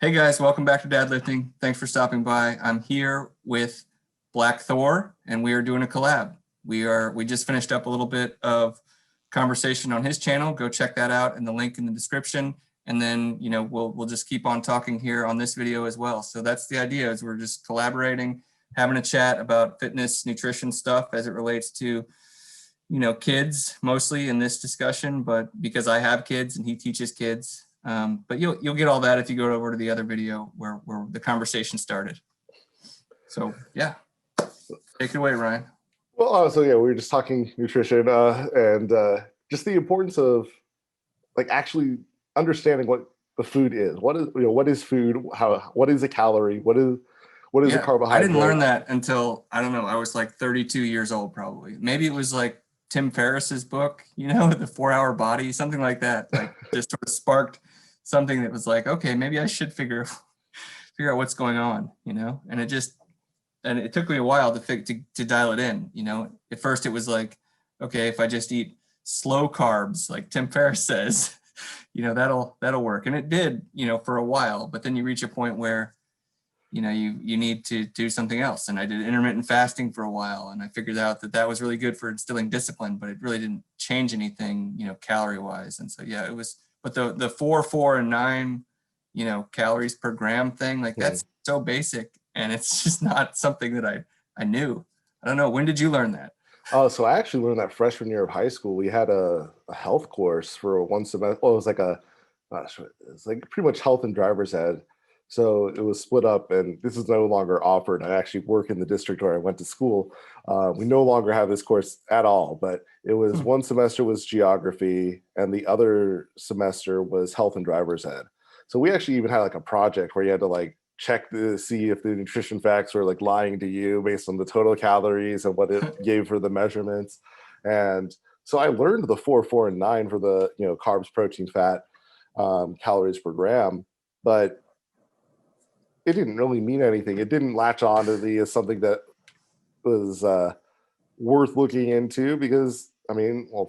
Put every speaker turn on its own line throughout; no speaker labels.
Hey guys, welcome back to Dadlifting. Thanks for stopping by. I'm here with Black Thor, and we are doing a collab. We just finished up a little bit of conversation on his channel. Go check that out in the link in the description. And then, we'll just keep on talking here on this video as well. So that's the idea, is we're just collaborating, having a chat about fitness, nutrition stuff as it relates to, kids mostly in this discussion, but because I have kids and he teaches kids. But you'll get all that if you go over to the other video where the conversation started. So yeah, take it away, Ryan.
Well, so yeah, we were just talking nutrition and just the importance of like actually understanding what the food is. What is food? What is a calorie? What is a carbohydrate?
I didn't learn that until, I don't know, I was like 32 years old probably. Maybe it was like Tim Ferriss's book, The 4 Hour Body, something like that. Like just sort of sparked something that was like, okay, maybe I should figure out what's going on, and it took me a while to dial it in, At first it was like, okay, if I just eat slow carbs, like Tim Ferriss says, that'll work. And it did, for a while, but then you reach a point where, you need to do something else. And I did intermittent fasting for a while, and I figured out that was really good for instilling discipline, but it really didn't change anything, calorie wise. And so, yeah, it was, but the 4, 4, and 9, calories per gram thing, like that's so basic, and it's just not something that I knew. I don't know. When did you learn that?
Oh, so I actually learned that freshman year of high school. We had a health course for one semester. Well, it was like it's like pretty much health and driver's ed. So it was split up, and this is no longer offered. I actually work in the district where I went to school. We no longer have this course at all, but it was one semester was geography, and the other semester was health and driver's ed. So we actually even had like a project where you had to like check to see if the nutrition facts were like lying to you based on the total calories and what it gave for the measurements. And so I learned the 4, 4, and 9 for the carbs, protein, fat, calories per gram, but it didn't really mean anything. It didn't latch on to me as something that was worth looking into because,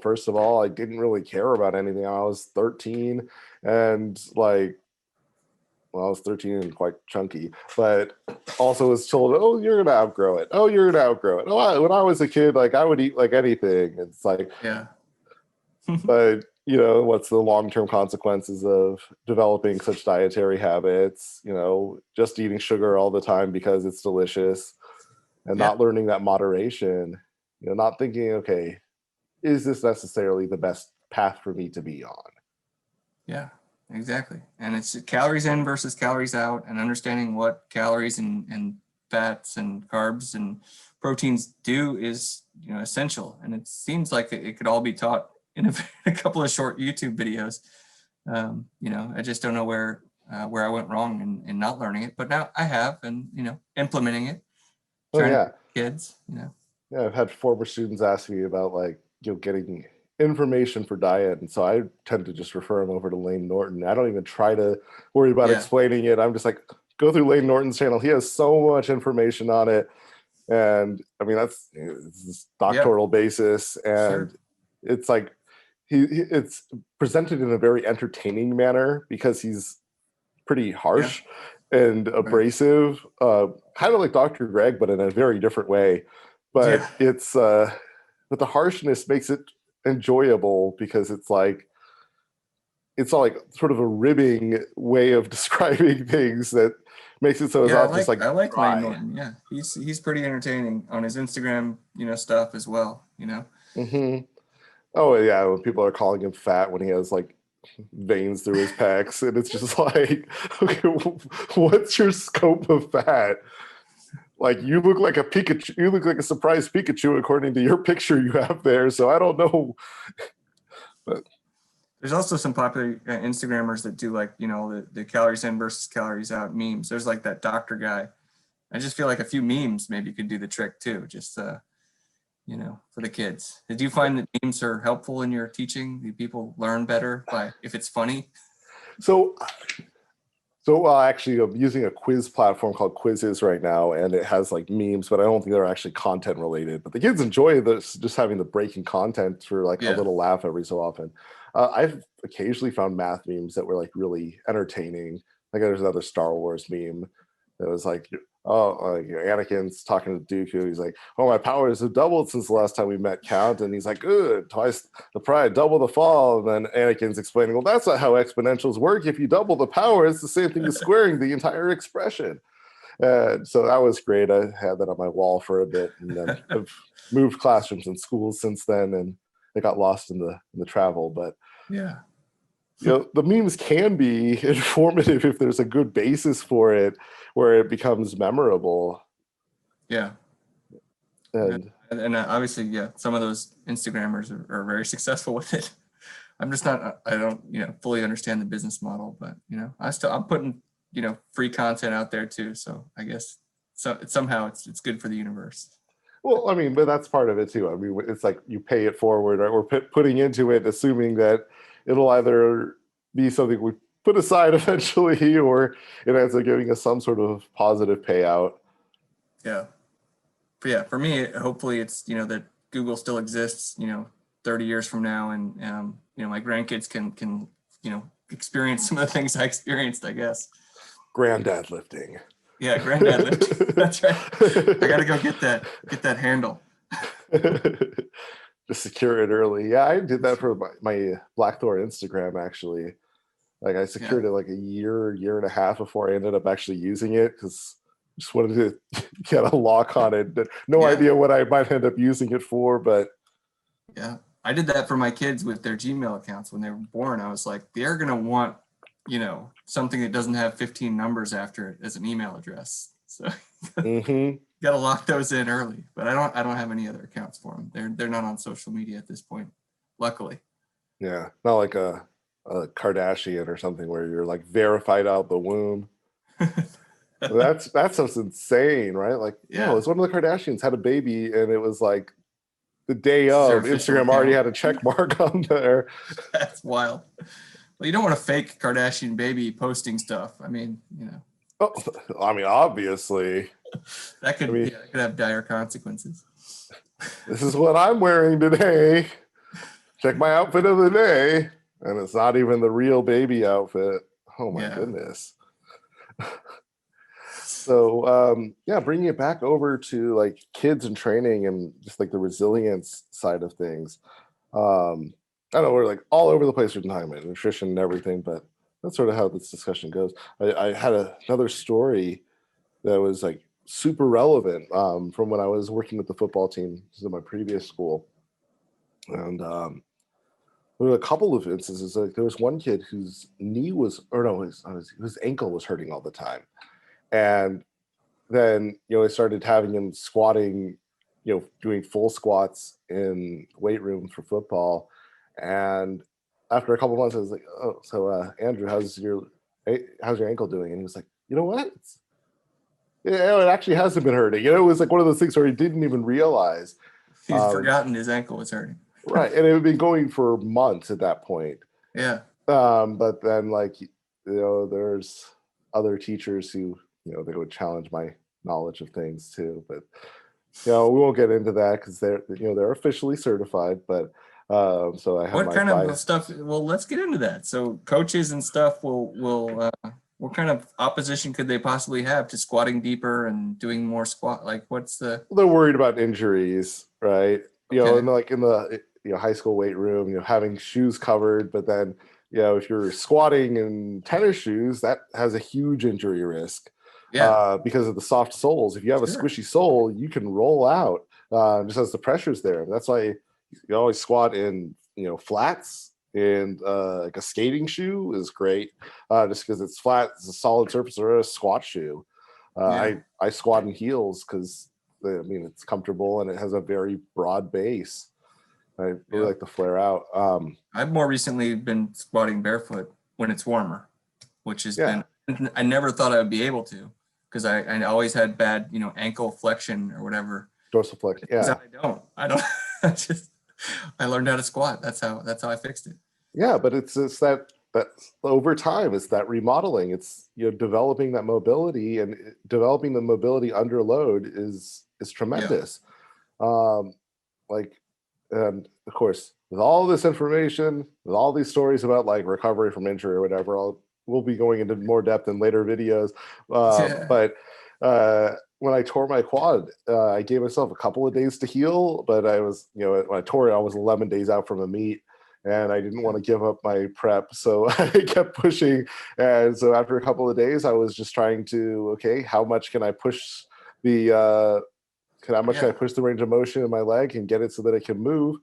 first of all, I didn't really care about anything. I was 13 and I was 13 and quite chunky, but also was told, oh, you're going to outgrow it. Oh, you're going to outgrow it. Oh, when I was a kid, I would eat like anything. It's like,
yeah.
But what's the long-term consequences of developing such dietary habits, just eating sugar all the time because it's delicious and not learning that moderation, not thinking, okay, is this necessarily the best path for me to be on?
Yeah, exactly. And it's calories in versus calories out, and understanding what calories and fats and carbs and proteins do is, essential. And it seems like it could all be taught in a couple of short YouTube videos. I just don't know where I went wrong in not learning it, but now I have, and implementing it. Kids,
Yeah, I've had former students ask me about getting information for diet, and so I tend to just refer them over to Lane Norton. I don't even try to worry about explaining it. I'm just like, go through Lane Norton's channel. He has so much information on it, and it's doctoral basis, and it's like it's presented in a very entertaining manner because he's pretty harsh and abrasive, kind of like Dr. Greg, but in a very different way. But it's but the harshness makes it enjoyable because it's all like sort of a ribbing way of describing things that makes it so it's not just like
I like Lane Norton. Yeah, he's pretty entertaining on his Instagram, stuff as well.
Oh yeah, when people are calling him fat when he has like veins through his pecs, and it's just like, okay, what's your scope of fat? Like, you look like a Pikachu. You look like a surprised Pikachu according to your picture you have there. So I don't know. But
there's also some popular Instagrammers that do the calories in versus calories out memes. There's like that doctor guy. I just feel like a few memes maybe could do the trick too. Just for the kids. Did you find that memes are helpful in your teaching? Do people learn better if it's funny?
So actually, I'm using a quiz platform called Quizzes right now, and it has like memes, but I don't think they're actually content related. But the kids enjoy this, just having the breaking content for a little laugh every so often. I've occasionally found math memes that were like really entertaining. like there's another Star Wars meme that was like, oh, Anakin's talking to Dooku. He's like, oh, my powers have doubled since the last time we met, Count. And he's like, good, twice the pride, double the fall. And then Anakin's explaining, well, that's not how exponentials work. If you double the power, it's the same thing as squaring the entire expression. So that was great. I had that on my wall for a bit, and then I've moved classrooms and schools since then, and I got lost in the travel. But
Yeah.
the memes can be informative if there's a good basis for it, where it becomes memorable.
Yeah.
And
Obviously, yeah, some of those Instagrammers are very successful with it. I'm just not, I don't, fully understand the business model, but, I'm putting, free content out there too. So I guess somehow it's good for the universe.
well, I mean, but that's part of it too. I mean, it's like you pay it forward, right? We're putting into it, assuming that it'll either be something we put aside eventually, or it ends up giving us some sort of positive payout.
Yeah. But yeah, for me, hopefully it's, that Google still exists, 30 years from now. And, my grandkids can, experience some of the things I experienced, I guess.
Granddad lifting.
Yeah, granddad lifting. That's right. I got to go get that handle.
Just secure it early. Yeah, I did that for my Black Thor Instagram, actually. Like I secured it like a year and a half before I ended up actually using it, because I just wanted to get a lock on it. No idea what I might end up using it for, but
yeah, I did that for my kids with their Gmail accounts when they were born. I was like, they're gonna want, something that doesn't have 15 numbers after it as an email address. So gotta lock those in early. But I don't have any other accounts for them. They're not on social media at this point, luckily.
Yeah, not like a Kardashian or something where you're like verified out the womb. That's just insane, right? Like, it's one of the Kardashians had a baby, and it was like the day of Instagram already had a check mark on there.
That's wild. Well, you don't want a fake Kardashian baby posting stuff. I mean,
Oh, I mean, obviously.
That could have dire consequences.
This is what I'm wearing today. Check my outfit of the day. And it's not even the real baby outfit. Oh my goodness. So bringing it back over to like kids and training and just like the resilience side of things. I know we're like all over the place with time and nutrition and everything, but that's sort of how this discussion goes. I had another story that was like super relevant from when I was working with the football team. This is in my previous school. And there were a couple of instances. Like there was one kid whose his ankle was hurting all the time. And then, I started having him squatting, doing full squats in weight room for football. And after a couple of months, I was like, oh, so Andrew, how's your ankle doing? And he was like, you know what? It actually hasn't been hurting. It was like one of those things where he didn't even realize.
He's forgotten his ankle was hurting.
Right. And it had been going for months at that point.
Yeah.
But then there's other teachers who, they would challenge my knowledge of things too. But, we won't get into that because they're officially certified. But so I have
what kind of stuff? Well, let's get into that. So coaches and stuff will what kind of opposition could they possibly have to squatting deeper and doing more squat? Like they're
worried about injuries, right? And like in the high school weight room, having shoes covered, but then if you're squatting in tennis shoes, that has a huge injury risk. Because of the soft soles. If you have a squishy sole, you can roll out just as the pressure's there. And that's why you always squat in flats, and like a skating shoe is great just because it's flat, it's a solid surface, or a squat shoe. I squat in heels because it's comfortable and it has a very broad base. I really like to flare out.
I've more recently been squatting barefoot when it's warmer, which has been, I never thought I would be able to, because I always had bad, ankle flexion or whatever.
Dorsal flexion. Yeah.
I don't I learned how to squat. That's how I fixed it.
Yeah, but it's that over time, it's that remodeling. It's developing that mobility, and developing the mobility under load is tremendous. And of course, with all this information, with all these stories about like recovery from injury or whatever, we'll be going into more depth in later videos.
Yeah.
But when I tore my quad, I gave myself a couple of days to heal, but I was, when I tore it, I was 11 days out from a meet, and I didn't want to give up my prep. So I kept pushing. And so after a couple of days, I was just trying to, okay, how much can I push the, how much can I push the range of motion in my leg and get it so that it can move?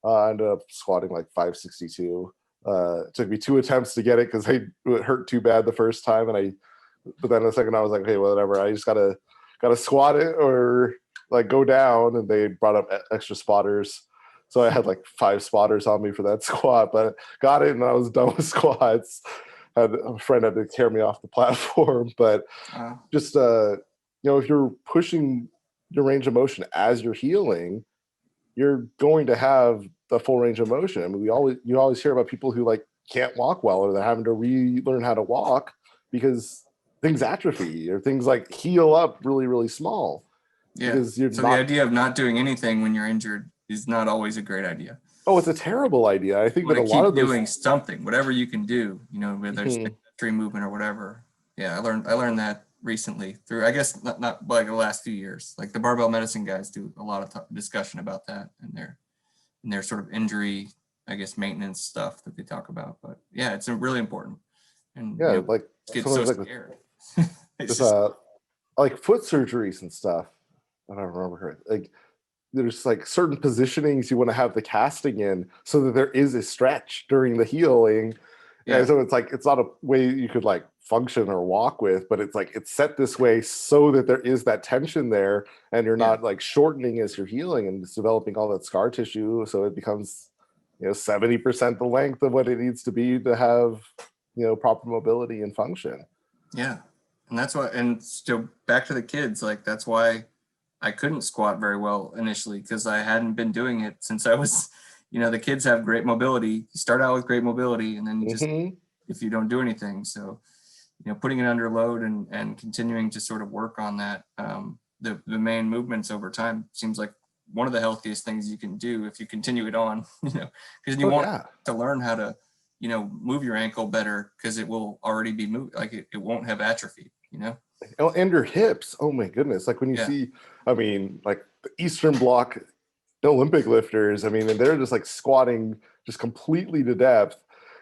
I ended up squatting like 562. It took me 2 attempts to get it because it hurt too bad the first time. But then the second I was like, okay, well, whatever. I just gotta squat it or like go down. And they brought up extra spotters. So I had like 5 spotters on me for that squat, but got it and I was done with squats. Had a friend had to carry me off the platform, but just if you're pushing your range of motion as you're healing, you're going to have the full range of motion. I mean, you always hear about people who like can't walk well, or they're having to relearn how to walk because things atrophy or things like heal up really, really small.
Yeah. So the idea of not doing anything when you're injured is not always a great idea.
Oh, it's a terrible idea. I think that a lot of
doing something, whatever you can do, whether it's tree movement or whatever. Yeah, I learned that recently through, I guess, not like the last few years. Like the barbell medicine guys do a lot of discussion about that and their sort of injury, I guess, maintenance stuff that they talk about. But yeah, it's really important. And
like
get so scared.
It's like foot surgeries and stuff. I don't remember. Like there's like certain positionings you want to have the casting in so that there is a stretch during the healing. Yeah. And so it's like, it's not a way you could like function or walk with, but it's like, it's set this way so that there is that tension there and you're not like shortening as you're healing and it's developing all that scar tissue. So it becomes, 70% the length of what it needs to be to have, proper mobility and function.
Yeah. And that's why, and still back to the kids, like that's why I couldn't squat very well initially, because I hadn't been doing it since I was, the kids have great mobility. You start out with great mobility and then you just, if you don't do anything. So, putting it under load and continuing to sort of work on that, the main movements over time seems like one of the healthiest things you can do if you continue it on, because you want to learn how to, move your ankle better because it will already be moved. Like it won't have atrophy,
Oh, and your hips. Oh my goodness. Like when you see, I mean, like the Eastern Bloc Olympic lifters, I mean, and they're just like squatting just completely to depth,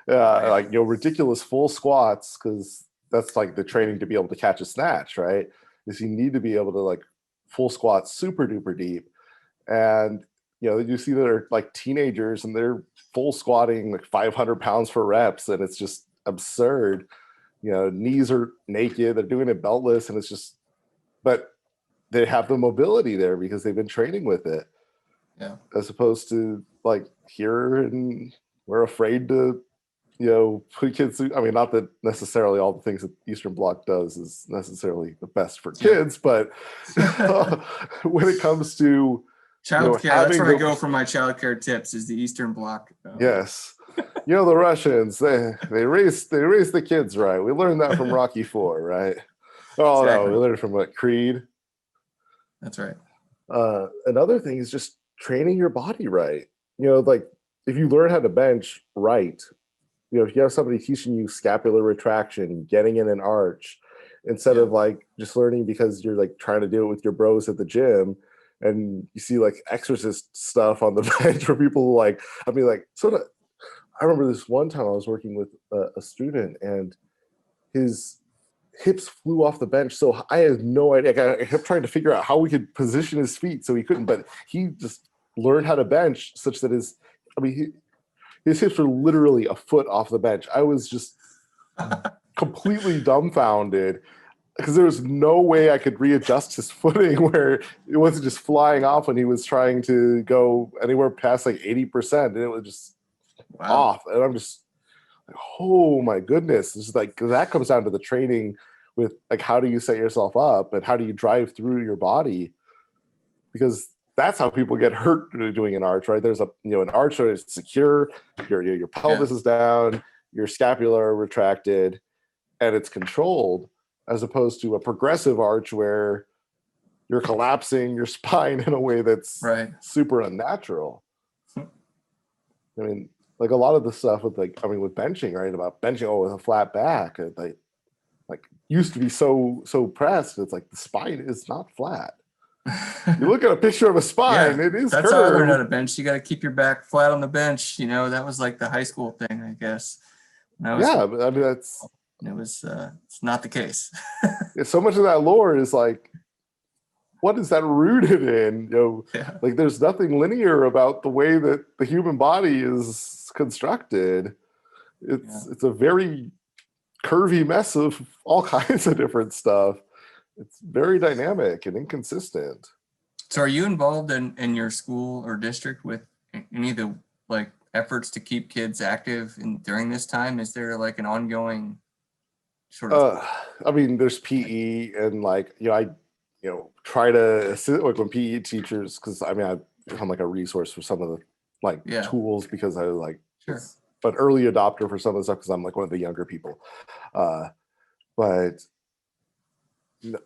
like, ridiculous full squats. Cause that's like the training to be able to catch a snatch, right? Is you need to be able to like full squat super duper deep. And, you see they're like teenagers and they're full squatting like 500 pounds for reps. And it's just absurd. Knees are naked, they're doing it beltless, and it's just, but they have the mobility there because they've been training with it.
Yeah.
As opposed to like here, and we're afraid to, put kids through. I mean, not that necessarily all the things that Eastern Bloc does is necessarily the best for kids, but when it comes to
childcare, that's where I go for my childcare tips is the Eastern Bloc.
Yes. The Russians, they raise the kids right. We learned that from Rocky IV, right? Oh, exactly. No, we learned it from what, Creed?
That's right.
Another thing is just training your body right. Like if you learn how to bench right, if you have somebody teaching you scapular retraction, getting in an arch, instead of like just learning because you're like trying to do it with your bros at the gym, and you see like exorcist stuff on the bench where people like, I mean, like sort of. I remember this one time I was working with a student and his hips flew off the bench. So I had no idea. I kept trying to figure out how we could position his feet so he couldn't, but he just learned how to bench such that his hips were literally a foot off the bench. I was just completely dumbfounded because there was no way I could readjust his footing where it wasn't just flying off when he was trying to go anywhere past like 80%. And it was just off. And I'm just like, oh my goodness. It's like, that comes down to the training with like, how do you set yourself up and how do you drive through your body? Because that's how people get hurt doing an arch, right? There's an arch that is secure, your pelvis is down, your scapula are retracted, and it's controlled, as opposed to a progressive arch where you're collapsing your spine in a way that's super unnatural. I mean, like a lot of the stuff with like, I mean, with benching, right? About benching, oh, with a flat back, like used to be so pressed. It's like the spine is not flat. You look at a picture of a spine,
Yeah,
it is
that's how I learned how
curved.
to bench. You got to keep your back flat on the bench. You know, that was like the high school thing, I guess. When I was,
Yeah, but I mean that's
it's not the case.
so much of that lore is like, what is that rooted in?
Yeah,
Like there's nothing linear about the way that the human body is constructed.
yeah.
It's a very curvy mess of all kinds of different stuff. It's very dynamic and inconsistent.
So are you involved in your school or district with any of the like efforts to keep kids active during this time? Is there like an ongoing sort of
Uh, I mean, there's PE and like, try to assist like when PE teachers, because I mean, I've become like a resource for some of the like
yeah,
tools because I like
sure.
was an early adopter for some of the stuff because I'm like one of the younger people. Uh, but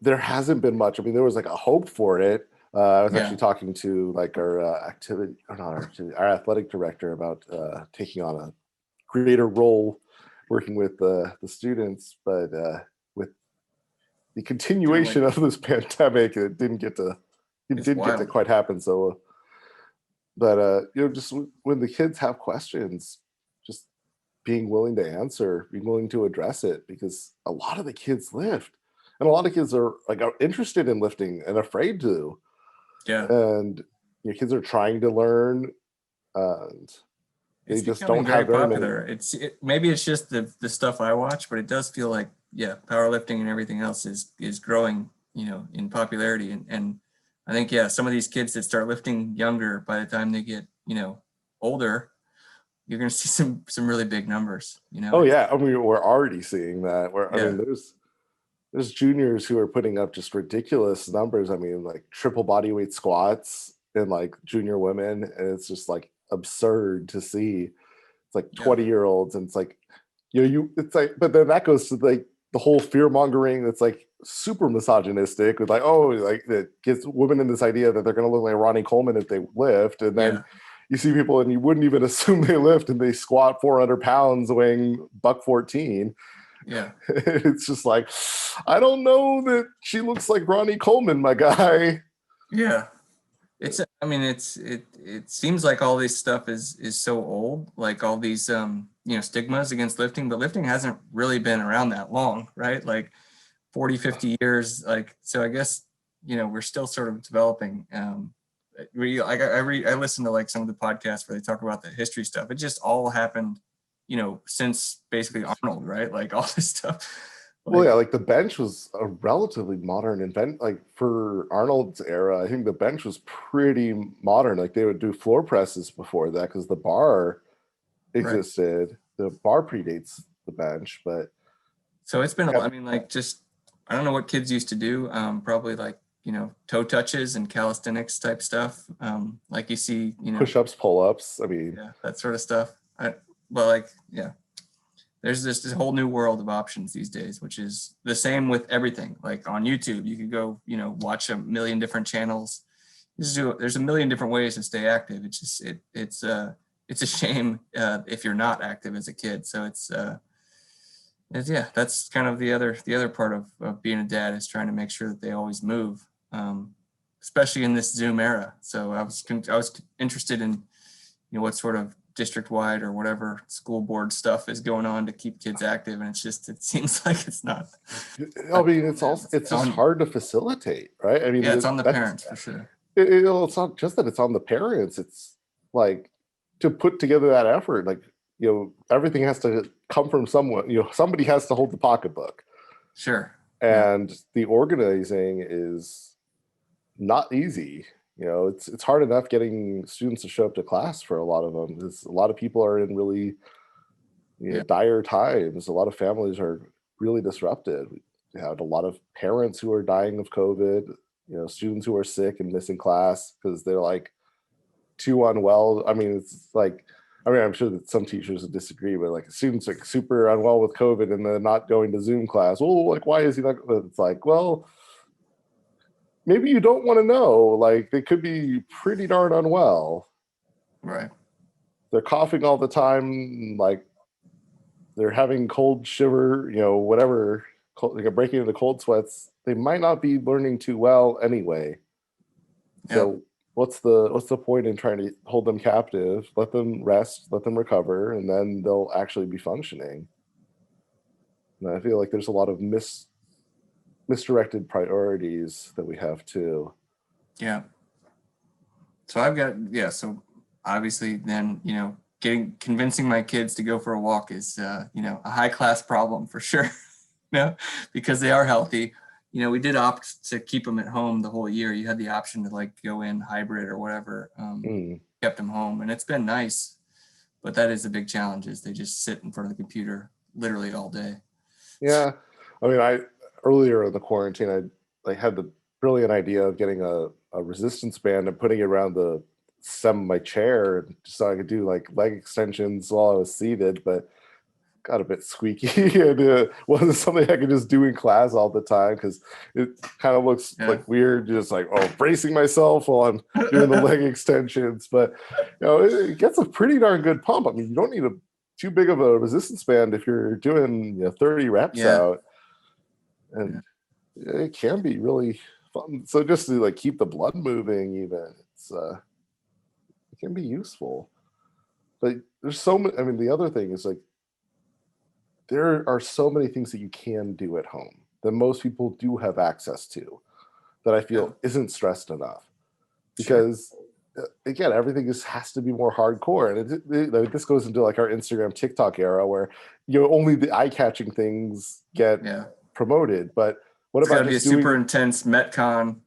there hasn't been much. I mean, there was like a hope for it. I was
Yeah.
actually talking to like our activity, or not our activity, our athletic director about taking on a greater role working with the students, but with the
Kind of like
continuation of this pandemic, it
it's
didn't get to
wild.
quite happen. So, but just when the kids have questions, just being willing to answer, being willing to address it, because a lot of the kids lift, and a lot of kids are interested in lifting and afraid to,
Yeah.
and kids are trying to learn, and they
It's
just
becoming
don't
very
have very many.
popular. Maybe it's just the stuff I watch, but it does feel like, yeah, powerlifting and everything else is growing, in popularity. And I think, yeah, some of these kids that start lifting younger, by the time they get, older, you're going to see some really big numbers.
Oh
It's
yeah, I mean we're already seeing that. Where I
yeah,
mean there's juniors who are putting up just ridiculous numbers. I mean like triple body weight squats in like junior women, and it's just like absurd to see. It's like
yeah,
20-year-olds, and it's like it's like, but then that goes to like the whole fear mongering that's like super misogynistic with like, oh, like that gives women in this idea that they're going to look like Ronnie Coleman if they lift, and then
yeah,
you see people and you wouldn't even assume they lift, and they squat 400 pounds weighing buck 14.
yeah.
It's just like, I don't know that she looks like Ronnie Coleman, my guy.
Yeah. I mean, it seems like all this stuff is so old, like all these, stigmas against lifting, but lifting hasn't really been around that long, right? Like 40, 50 years. Like, so I guess, we're still sort of developing. I listen to like some of the podcasts where they talk about the history stuff. It just all happened, since basically Arnold, right? Like all this stuff.
Well,
Like,
yeah, like the bench was a relatively modern invent. Like for Arnold's era, I think the bench was pretty modern. Like they would do floor presses before that because the bar
right.
existed. The bar predates the bench, but
So it's been,
yeah,
I mean, like just, I don't know what kids used to do. Probably like, toe touches and calisthenics type stuff. Like you see,
push-ups, pull-ups. I mean,
yeah, that sort of stuff. But like, yeah, there's this whole new world of options these days, which is the same with everything. Like on YouTube, you could go, watch a million different channels. There's a million different ways to stay active. It's just, it's a shame if you're not active as a kid. So yeah, that's kind of the other part of being a dad is trying to make sure that they always move, especially in this Zoom era. So I was interested in what sort of district wide or whatever school board stuff is going on to keep kids active, and it seems like it's not.
I
Not
mean,
on them.
it's
It's
just
on
hard to facilitate, right? I mean,
Yeah, it's on the parents for sure.
it's not just that it's on the parents. It's like to put together that effort. Like everything has to come from someone. Somebody has to hold the pocketbook,
Sure. Yeah.
and the organizing is not easy. It's hard enough getting students to show up to class for a lot of them. Because a lot of people are in really
Yeah.
dire times. A lot of families are really disrupted. We had a lot of parents who are dying of COVID. Students who are sick and missing class because they're like too unwell. I mean, it's like, I mean, I'm sure that some teachers would disagree, but like students like super unwell with COVID and they're not going to Zoom class. Well, like, why is he not? It's like, well, maybe you don't want to know. Like, they could be pretty darn unwell.
Right.
they're coughing all the time, like they're having cold shiver, whatever, like breaking into cold sweats, they might not be learning too well anyway.
Yep.
So what's the point in trying to hold them captive? Let them rest, let them recover, and then they'll actually be functioning. And I feel like there's a lot of misdirected priorities that we have too.
Yeah. So so obviously then, convincing my kids to go for a walk is, a high class problem for sure, because they are healthy. We did opt to keep them at home the whole year. You had the option to like go in hybrid or whatever, kept them home, and it's been nice, but that is a big challenge is they just sit in front of the computer literally all day.
Yeah. I mean, earlier in the quarantine, I had the brilliant idea of getting a resistance band and putting it around the stem of my chair so I could do like leg extensions while I was seated, but got a bit squeaky and wasn't something I could just do in class all the time because it kind of looks like weird, just like, bracing myself while I'm doing the leg extensions. But it gets a pretty darn good pump. I mean, you don't need too big of a resistance band if you're doing 30 reps out, and it can be really fun. So just to like keep the blood moving, even it can be useful. But there's so many. I mean, the other thing is like there are so many things that you can do at home that most people do have access to that I feel isn't stressed enough, because again, everything has to be more hardcore. And this goes into like our Instagram, TikTok era where only the eye-catching things get promoted. But what
it's
about
gotta
just
be a super intense Metcon,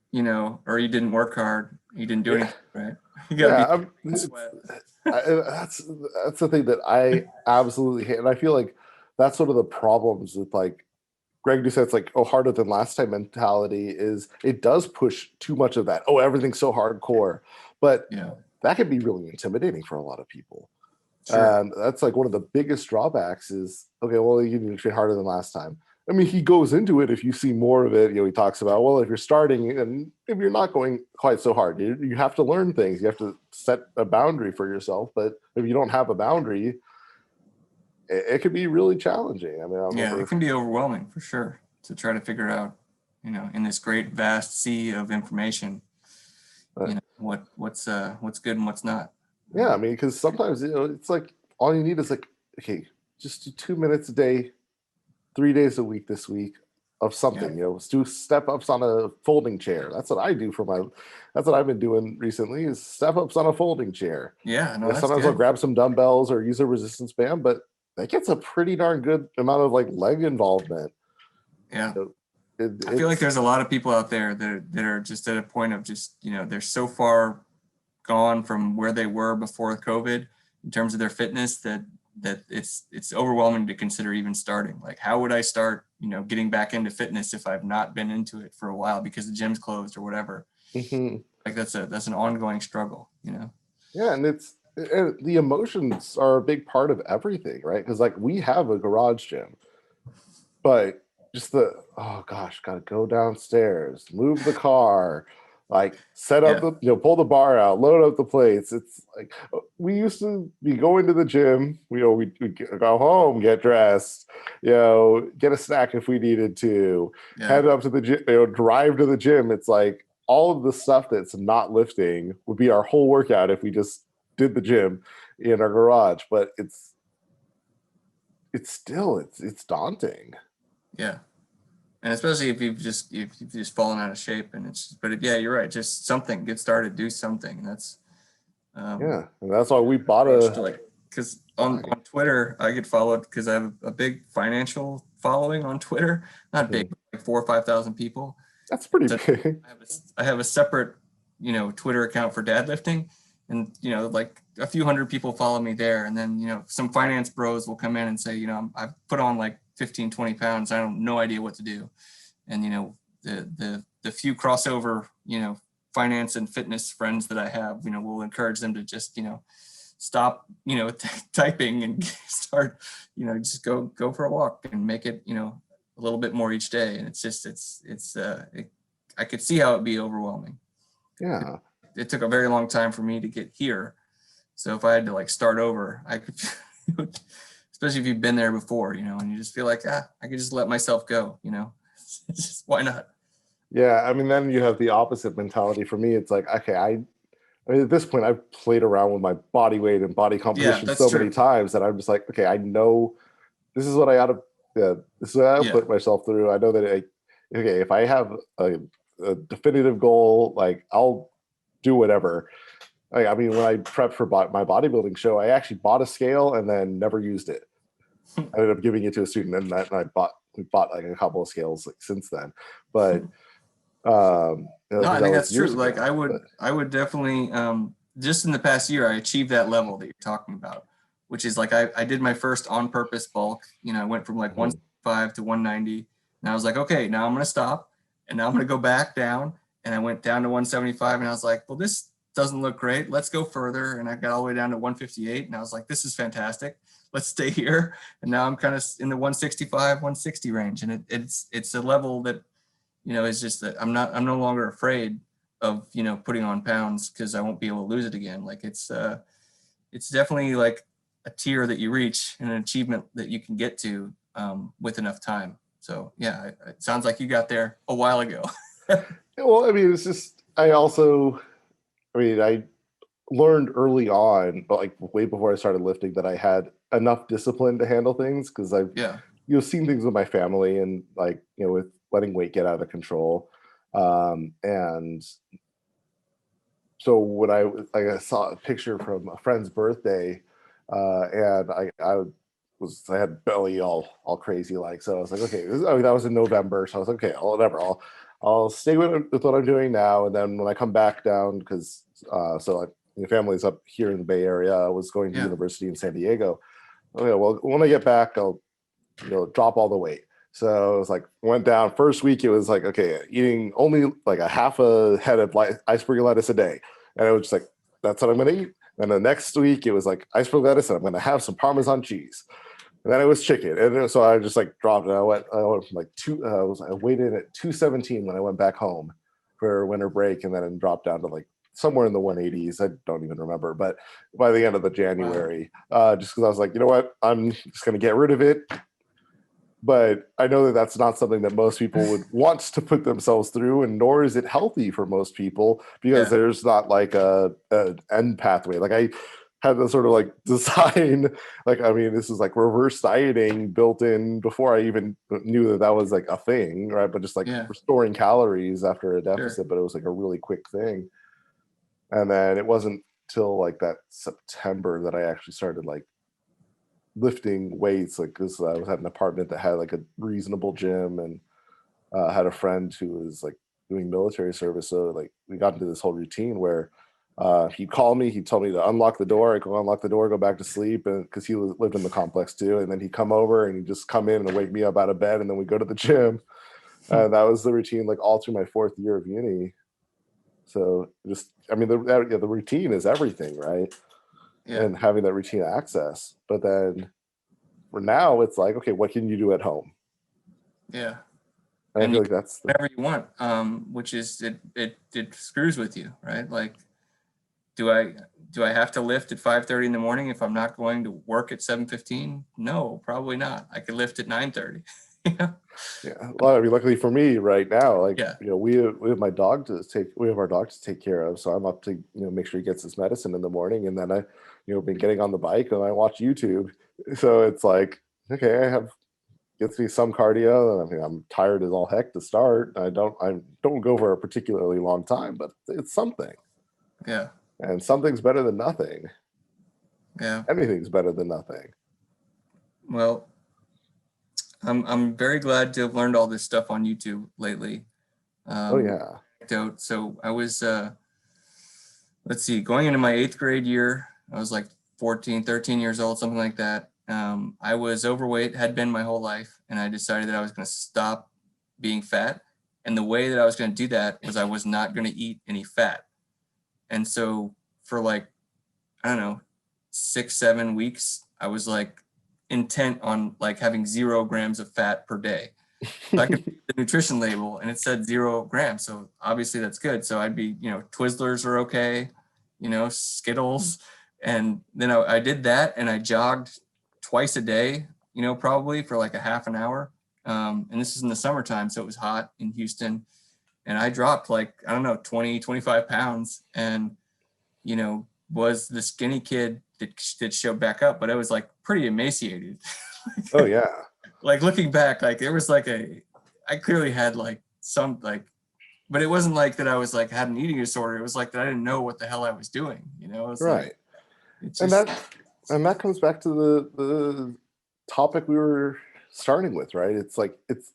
or you didn't work hard, you didn't do anything, right? You
gotta that's the thing that I absolutely hate. And I feel like that's one of the problems with like Greg just said, it's like, harder than last time mentality is it does push too much of that. Everything's so hardcore. But that can be really intimidating for a lot of people.
Sure.
And that's like one of the biggest drawbacks is, okay, well, you need to train harder than last time. I mean, he goes into it. If you see more of it, he talks about, well, if you're starting and if you're not going quite so hard, you have to learn things. You have to set a boundary for yourself. But if you don't have a boundary, it can be really challenging. I mean,
it can be overwhelming for sure to try to figure out, in this great vast sea of information, what's good and what's not.
Yeah, I mean, because sometimes it's like all you need is like, okay, just do 2 minutes a day, 3 days a week this week of something. Let's do step ups on a folding chair. That's what I do that's what I've been doing recently is step ups on a folding chair.
Yeah, no, that's
sometimes
good.
I'll grab some dumbbells or use a resistance band, but that gets a pretty darn good amount of like leg involvement.
Yeah. I feel like there's a lot of people out there that are just at a point of just, they're so far gone from where they were before COVID in terms of their fitness that it's overwhelming to consider even starting. Like, how would I start, getting back into fitness if I've not been into it for a while because the gym's closed or whatever. Like that's an ongoing struggle,
Yeah, and the emotions are a big part of everything, right? Because like we have a garage gym, but just gotta go downstairs, move the car, like set up pull the bar out, load up the plates. It's like we used to be going to the gym, we'd go home, get dressed, get a snack if we needed to, head up to the gym, drive to the gym. It's like all of the stuff that's not lifting would be our whole workout if we just did the gym in our garage. But it's daunting.
Yeah. And especially if you've just fallen out of shape and you're right. Just something, get started, do something. And that's,
and that's why we bought
because on Twitter, I get followed because I have a big financial following on Twitter, not big, but like 4,000 or 5,000 people.
That's pretty big.
I have a separate, Twitter account for dad lifting, and like a few hundred people follow me there. And then some finance bros will come in and say, I've put on like 15, 20 pounds. I have no idea what to do. And the few crossover finance and fitness friends that I have, will encourage them to just stop typing and start just go for a walk and make it a little bit more each day. And I could see how it'd be overwhelming.
Yeah,
it took a very long time for me to get here, So if I had to like start over, I could, especially if you've been there before, you know, and you just feel like, I could just let myself go, you know, it's just, why not?
Yeah, I mean, then you have the opposite mentality. For me, it's like, okay, I mean, at this point, I've played around with my body weight and body
Yeah,
composition
that's
so many
true.
times that I'm just like, okay, I know this is what I ought to, yeah, this is what I
Yeah.
put myself through. I know that, okay, if I have a definitive goal, like I'll do whatever. Like, I mean, when I prepped for my bodybuilding show, I actually bought a scale and then never used it. I ended up giving it to a student, and we bought like a couple of scales like since then. But
No, I
because that
think
was
that's true.
years
Like
ago.
I would definitely, just in the past year, I achieved that level that you're talking about, which is like, I did my first on purpose bulk, you know, I went from like
Mhm.
165 to 190. And I was like, okay, now I'm going to stop and now I'm going to go back down. And I went down to 175 and I was like, well, this doesn't look great. Let's go further. And I got all the way down to 158 and I was like, this is fantastic. Let's stay here. And now I'm kind of in the 165, 160 range. And it's a level that, you know, it's just that I'm no longer afraid of, you know, putting on pounds because I won't be able to lose it again. Like it's definitely like a tier that you reach and an achievement that you can get to with enough time. So yeah, it sounds like you got there a while ago.
Well, I mean, it's just I mean, I learned early on, but like way before I started lifting, that I had enough discipline to handle things because I've
Yeah.
seen things with my family and like with letting weight get out of control, and so when I saw a picture from a friend's birthday, and I had belly all crazy like, so I was like, okay, I mean, that was in November, so I was like, okay, I'll stay with what I'm doing now, and then when I come back down, because my family's up here in the Bay Area. I was going to
Yeah.
university in San Diego. Okay, well, when I get back, I'll drop all the weight. So it was like, went down first week. It was like, okay, eating only like a half a head of iceberg lettuce a day. And it was just like, that's what I'm going to eat. And the next week it was like iceberg lettuce and I'm going to have some Parmesan cheese. And then it was chicken. And so I just like dropped it. I went from like I weighed in at 217 when I went back home for winter break, and then it dropped down to like somewhere in the 180s. I don't even remember. But by the end of the January, just because I was like, you know what, I'm just going to get rid of it. But I know that that's not something that most people would want to put themselves through, and nor is it healthy for most people because
Yeah.
there's not like a end pathway. Like I had to sort of like design, like, I mean, this is like reverse dieting built in before I even knew that that was like a thing, right? But just like
Yeah.
restoring calories after a
Sure.
deficit, but it was like a really quick thing. And then it wasn't till like that September that I actually started like lifting weights, like because I was at an apartment that had like a reasonable gym, and had a friend who was like doing military service. So like we got into this whole routine where he'd call me, he'd tell me to unlock the door, I go unlock the door, go back to sleep, and because he lived in the complex too, and then he'd come over and he'd just come in and wake me up out of bed, and then we go to the gym. And that was the routine like all through my fourth year of uni. So just, I mean, the routine is everything, right?
Yeah.
And having that routine access. But then for now, it's like, okay, what can you do at home?
Yeah.
And I
And
feel
you
like
can
that's
do whatever you want, which is it screws with you, right? Like, do I have to lift at 5:30 in the morning if I'm not going to work at 7:15? No, probably not. I could lift at 9:30. Yeah.
yeah. Well, I mean, luckily for me right now, like,
Yeah.
we have we have our dog to take care of. So I'm up to, make sure he gets his medicine in the morning. And then I, been getting on the bike and I watch YouTube. So it's like, okay, gets me some cardio. I mean, I'm tired as all heck to start. I don't go for a particularly long time, but it's something.
Yeah.
And something's better than nothing.
Yeah.
Anything's better than nothing.
Well, I'm very glad to have learned all this stuff on YouTube lately.
Oh
Um,
yeah.
so I was, let's see, going into my 8th grade year, I was like 14, 13 years old, something like that. I was overweight, had been my whole life, and I decided that I was going to stop being fat. And the way that I was going to do that was I was not going to eat any fat. And so for like, I don't know, 6, 7 weeks, I was like intent on like having 0 grams of fat per day. So I could read the nutrition label and it said 0 grams. So obviously that's good. So I'd be, Twizzlers are okay, Skittles. And then I did that, and I jogged twice a day, probably for like a half an hour. And this is in the summertime, so it was hot in Houston. And I dropped like, I don't know, 20, 25 pounds, and, was the skinny kid that showed back up, but I was like pretty emaciated.
Oh yeah.
Like looking back, like there was like I clearly had like some like, but it wasn't like that I was like had an eating disorder. It was like that I didn't know what the hell I was doing. It was
Right.
like, it's
And
just,
that comes back to the topic we were starting with, right? It's like, it's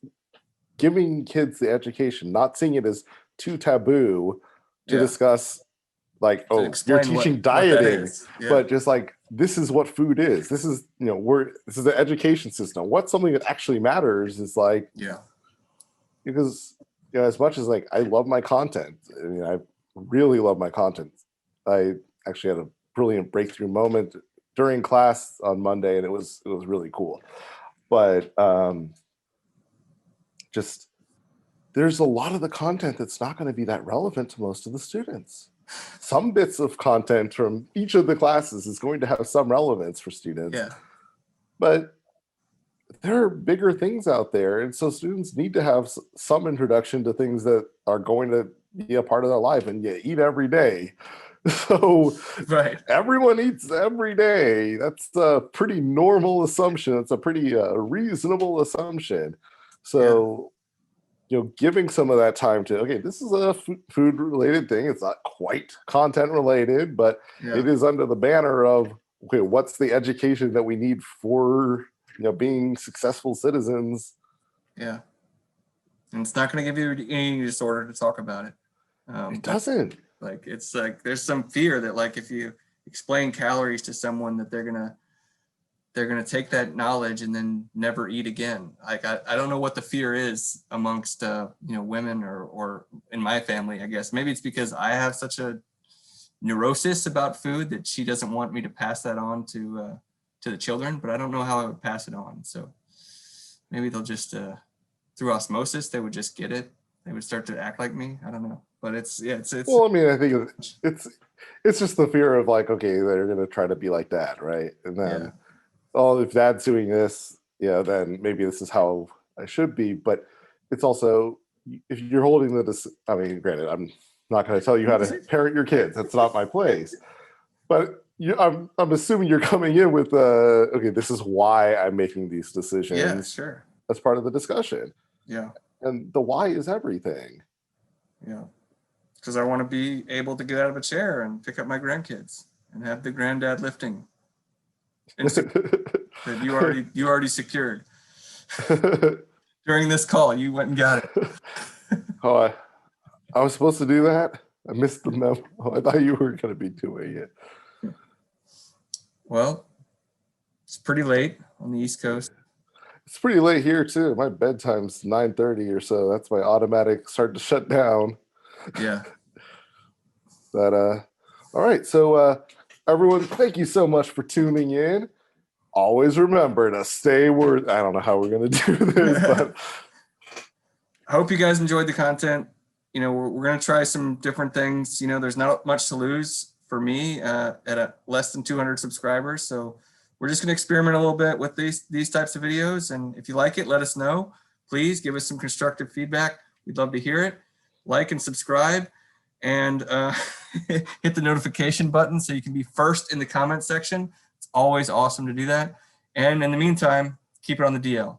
giving kids the education, not seeing it as too taboo to discuss, like, oh, you're teaching dieting, but just like, this is what food is. This is, this is the education system. What's something that actually matters is like, because, as much as like, I love my content. I mean, I really love my content. I actually had a brilliant breakthrough moment during class on Monday, and it was really cool. But just, there's a lot of the content that's not going to be that relevant to most of the students. Some bits of content from each of the classes is going to have some relevance for students. But there are bigger things out there. And so students need to have some introduction to things that are going to be a part of their life, and you eat every day. So everyone eats every day. That's a pretty normal assumption. It's a pretty reasonable assumption. So, giving some of that time to, okay, this is a food related thing. It's not quite content related, but it is under the banner of, okay, what's the education that we need for, being successful citizens?
And it's not going to give you an eating disorder to talk about it.
It doesn't.
Like, it's like, there's some fear that like, if you explain calories to someone, that they're going to take that knowledge and then never eat again. Like, I don't know what the fear is amongst, women or in my family, I guess. Maybe it's because I have such a neurosis about food that she doesn't want me to pass that on to the children, but I don't know how I would pass it on. So maybe they'll just, through osmosis, they would just get it. They would start to act like me. I don't know, but it's.
Well, I mean, I think it's just the fear of like, okay, they're going to try to be like that. Right. And then, oh, if dad's doing this, then maybe this is how I should be. But it's also, if you're holding I mean, granted, I'm not going to tell you how to parent your kids. That's not my place. But I'm assuming you're coming in with, okay, this is why I'm making these decisions.
Yeah, sure.
That's part of the discussion.
Yeah.
And the why is everything.
Yeah. Because I want to be able to get out of a chair and pick up my grandkids and have the granddad lifting that you already secured. During this call, you went and got it.
Oh, I was supposed to do that? I missed the memo. I thought you were going to be doing it.
Well, it's pretty late on the East Coast.
It's pretty late here too. My bedtime's 9:30 or so. That's my automatic start to shut down.
Yeah.
But all right. So everyone, thank you so much for tuning in. Always remember to stay worth. I don't know how we're gonna do this, but
I hope you guys enjoyed the content. We're gonna try some different things. There's not much to lose for me at less than 200 subscribers. So we're just going to experiment a little bit with these types of videos. And if you like it, let us know. Please give us some constructive feedback. We'd love to hear it. Like and subscribe, and hit the notification button so you can be first in the comment section. It's always awesome to do that. And in the meantime, keep it on the DL.